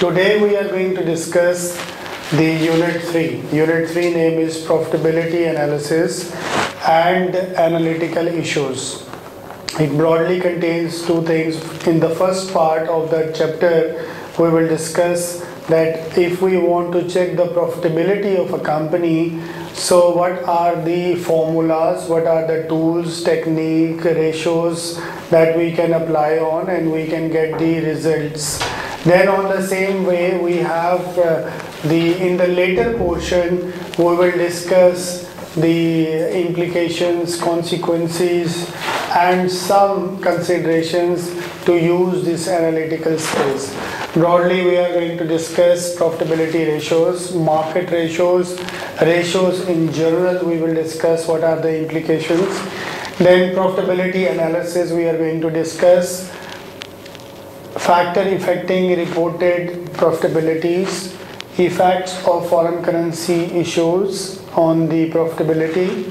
Today we are going to discuss the Unit 3. Unit 3 name is Profitability Analysis and Analytical Issues. It broadly contains two things. In the first part of the chapter, we will discuss that if we want to check the profitability of a company, so what are the formulas, what are the tools, technique, ratios that we can apply on and we can get the results. Then on the same way we have in the later portion we will discuss the implications, consequences and some considerations to use this analytical skills. Broadly we are going to discuss profitability ratios, market ratios, ratios in general. We will discuss what are the implications. Then profitability analysis we are going to discuss factor affecting reported profitabilities, effects of foreign currency issues on the profitability,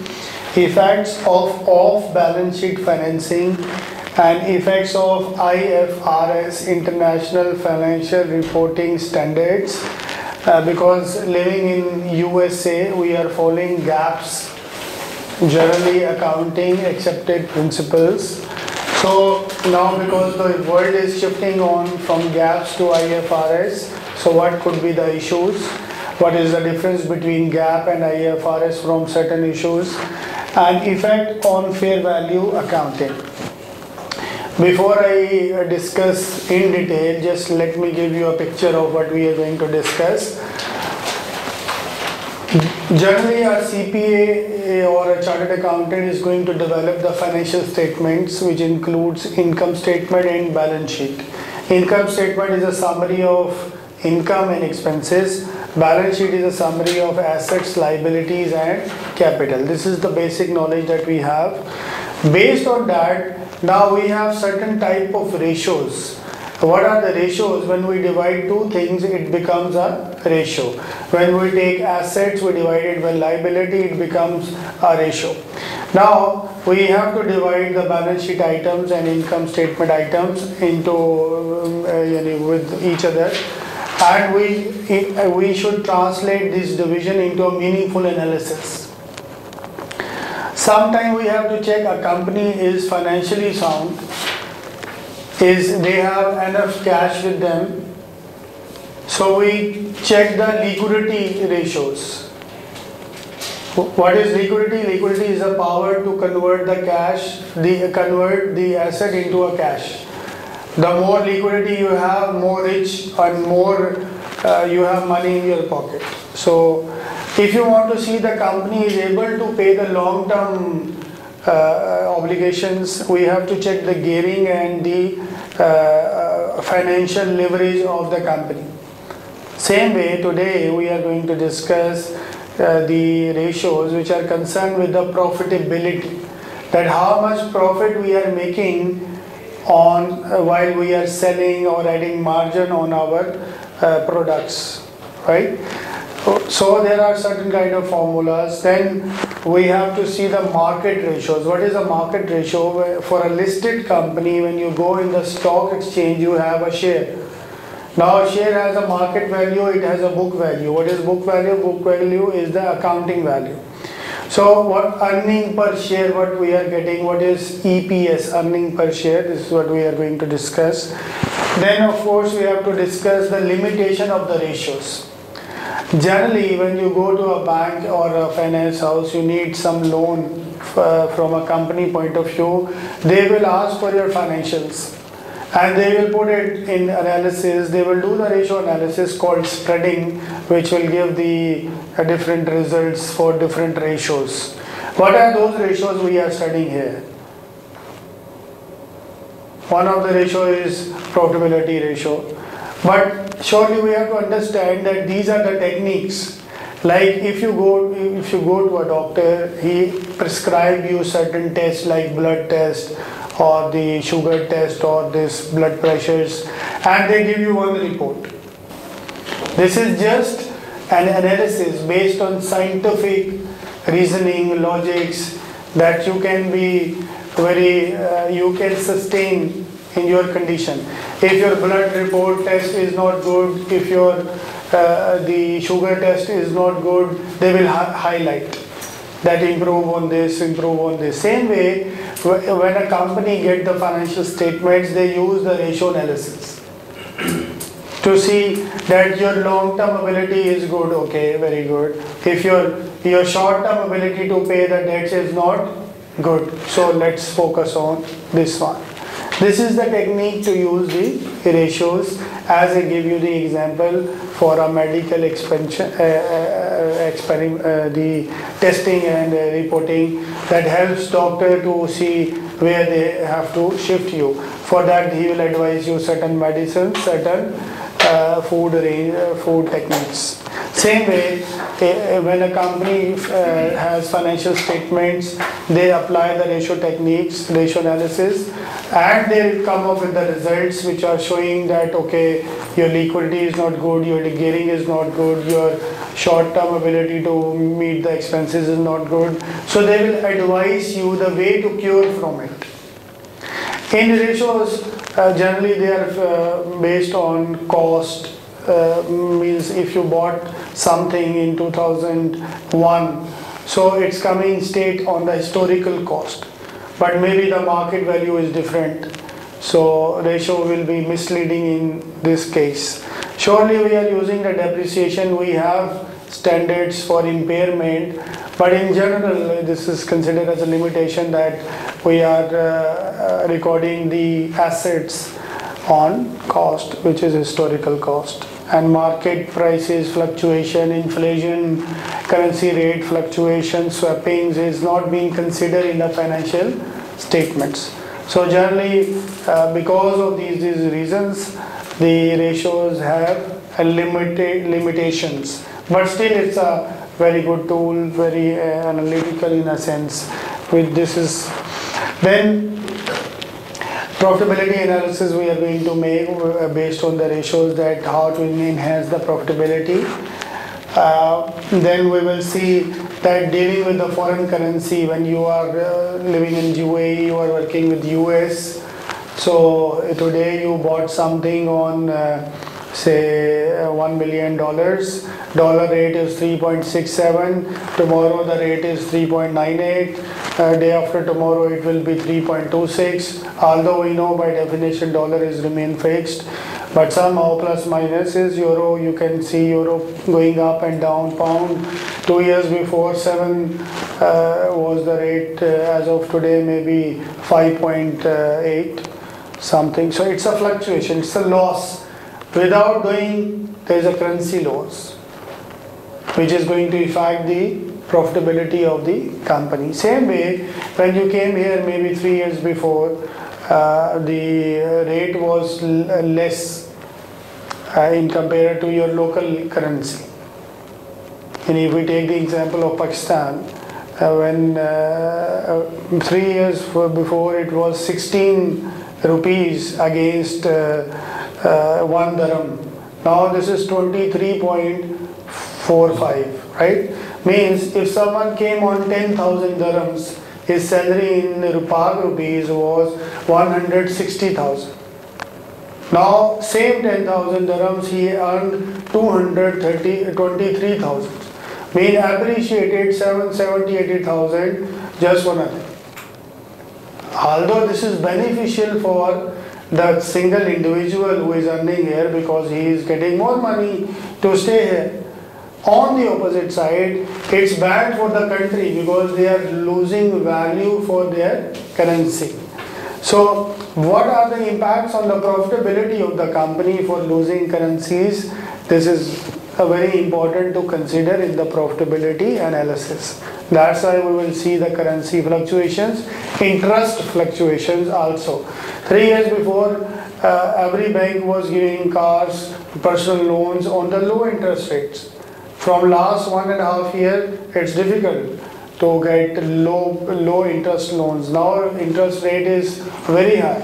effects of off-balance sheet financing and effects of IFRS International Financial Reporting Standards. Because living in USA we are following GAAP's generally accounting accepted principles. So now because the world is shifting on from GAAPs to IFRS, so what could be the issues? What is the difference between GAAP and IFRS from certain issues? And effect on fair value accounting. Before I discuss in detail, just let me give you a picture of what we are going to discuss. Generally, a CPA or a chartered accountant is going to develop the financial statements, which includes income statement and balance sheet. Income statement is a summary of income and expenses. Balance sheet is a summary of assets, liabilities and capital. This is the basic knowledge that we have. Based on that, now we have certain type of ratios. What are the ratios? When we divide two things, it becomes a ratio. When we take assets, we divide it by liability, it becomes a ratio. Now, we have to divide the balance sheet items and income statement items into with each other. And we should translate this division into a meaningful analysis. Sometimes we have to check a company is financially sound. They have enough cash with them. So we check the liquidity ratios. What is liquidity? Liquidity is the power to convert the cash, convert the asset into a cash. The more liquidity you have, more rich and more you have money in your pocket. So if you want to see the company is able to pay the long-term obligations, we have to check the gearing and the financial leverage of the company. Same way, today we are going to discuss the ratios which are concerned with the profitability, that how much profit we are making on while we are selling or adding margin on our products, right? So there are certain kind of formulas. Then we have to see the market ratios. What is a market ratio? For a listed company, when you go in the stock exchange, you have a share. Now a share has a market value, it has a book value. What is book value? Book value is the accounting value. So what earning per share, what we are getting, what is EPS, earning per share, this is what we are going to discuss. Then of course we have to discuss the limitation of the ratios. Generally, when you go to a bank or a finance house, you need some loan from a company point of view. They will ask for your financials and they will put it in analysis. They will do the ratio analysis called spreading, which will give the different results for different ratios. What are those ratios we are studying here? One of the ratio is profitability ratio. But surely we have to understand that these are the techniques. Like if you go to a doctor, he prescribe you certain tests like blood test or the sugar test or this blood pressures, and they give you one report. This is just an analysis based on scientific reasoning, logics that you can be very, you can sustain in your condition. If your blood report test is not good, if your the sugar test is not good, they will highlight that improve on this, improve on this. Same way, when a company get the financial statements, they use the ratio analysis to see that your long-term ability is good, okay, very good. If your short-term ability to pay the debts is not good, so let's focus on this one. This is the technique to use the ratios, as I give you the example for a medical expansion, the testing and reporting that helps doctor to see where they have to shift you. For that, he will advise you certain medicines, certain food techniques. Same way, when a company has financial statements, they apply the ratio techniques, ratio analysis, and they come up with the results which are showing that, okay, your liquidity is not good, your gearing is not good, your short-term ability to meet the expenses is not good. So they will advise you the way to cure from it. In ratios, generally they are based on cost. Means if you bought something in 2001, so it's coming state on the historical cost, but maybe the market value is different, so ratio will be misleading in this case. Surely we are using the depreciation, we have standards for impairment, but in general this is considered as a limitation that we are recording the assets on cost, which is historical cost. And market prices fluctuation, inflation, currency rate fluctuation, swappings is not being considered in the financial statements. So generally, because of these reasons, the ratios have a limitations. But still, it's a very good tool, very analytical in a sense. With this is then. Profitability analysis we are going to make based on the ratios, that how to enhance the profitability. Then we will see that dealing with the foreign currency, when you are living in UAE, you are working with US. So today you bought something on say $1 million. Dollar rate is 3.67. Tomorrow the rate is 3.98. Day after tomorrow it will be 3.26. Although we know by definition dollar is remain fixed, but somehow plus minus is euro. You can see euro going up and down. Pound 2 years before 7 was the rate. As of today maybe 5.8 something. So it's a fluctuation. It's a loss. Without doing, there is a currency loss, which is going to affect the profitability of the company. Same way, when you came here maybe 3 years before, the rate was less in compared to your local currency. And if we take the example of Pakistan, when 3 years before it was 16 rupees against 1 dirham. Now this is 23.45, right? Means if someone came on 10,000 dirhams, his salary in Pak rupees was 160,000. Now same 10,000 dirhams he earned 23,000. Mean appreciated 70, 80,000 just for nothing. Although this is beneficial for the single individual who is earning here because he is getting more money to stay here. On the opposite side, it's bad for the country because they are losing value for their currency. So what are the impacts on the profitability of the company for losing currencies? This is very important to consider in the profitability analysis. That's why we will see the currency fluctuations, interest fluctuations also. 3 years before, every bank was giving cars, personal loans on the low interest rates. From last 1.5 years, it's difficult to get low interest loans. Now interest rate is very high,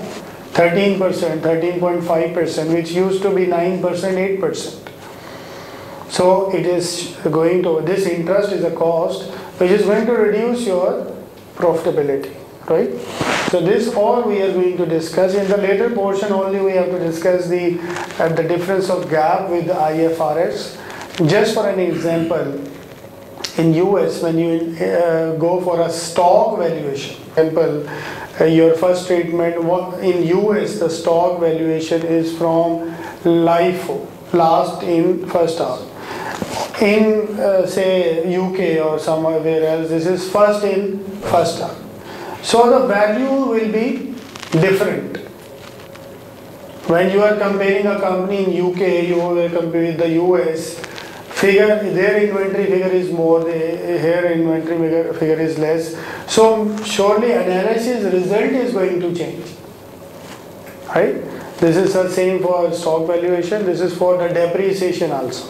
13%, 13.5%, which used to be 9%, 8%. So it is going to, this interest is a cost which is going to reduce your profitability, right? So this all we are going to discuss. In the later portion only we have to discuss the difference of GAAP with the IFRS. Just for an example, in US when you go for a stock valuation, example, your first treatment in US the stock valuation is from LIFO, last in first out. In say UK or somewhere else, this is first in first out. So the value will be different. When you are comparing a company in UK, you will compare with the US, figure, their inventory figure is more, here inventory figure is less. So surely analysis result is going to change. Right? This is the same for stock valuation, this is for the depreciation also.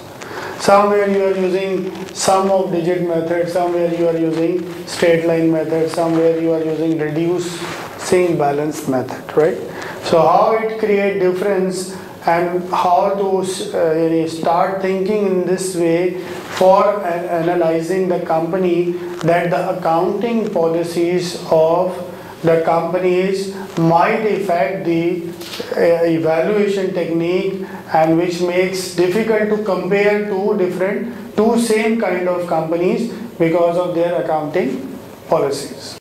Somewhere you are using sum of digit method, somewhere you are using straight line method, somewhere you are using reducing balance method, right? So how it create difference and how to start thinking in this way for analyzing the company, that the accounting policies of the companies might affect the evaluation technique, and which makes difficult to compare two same kind of companies because of their accounting policies.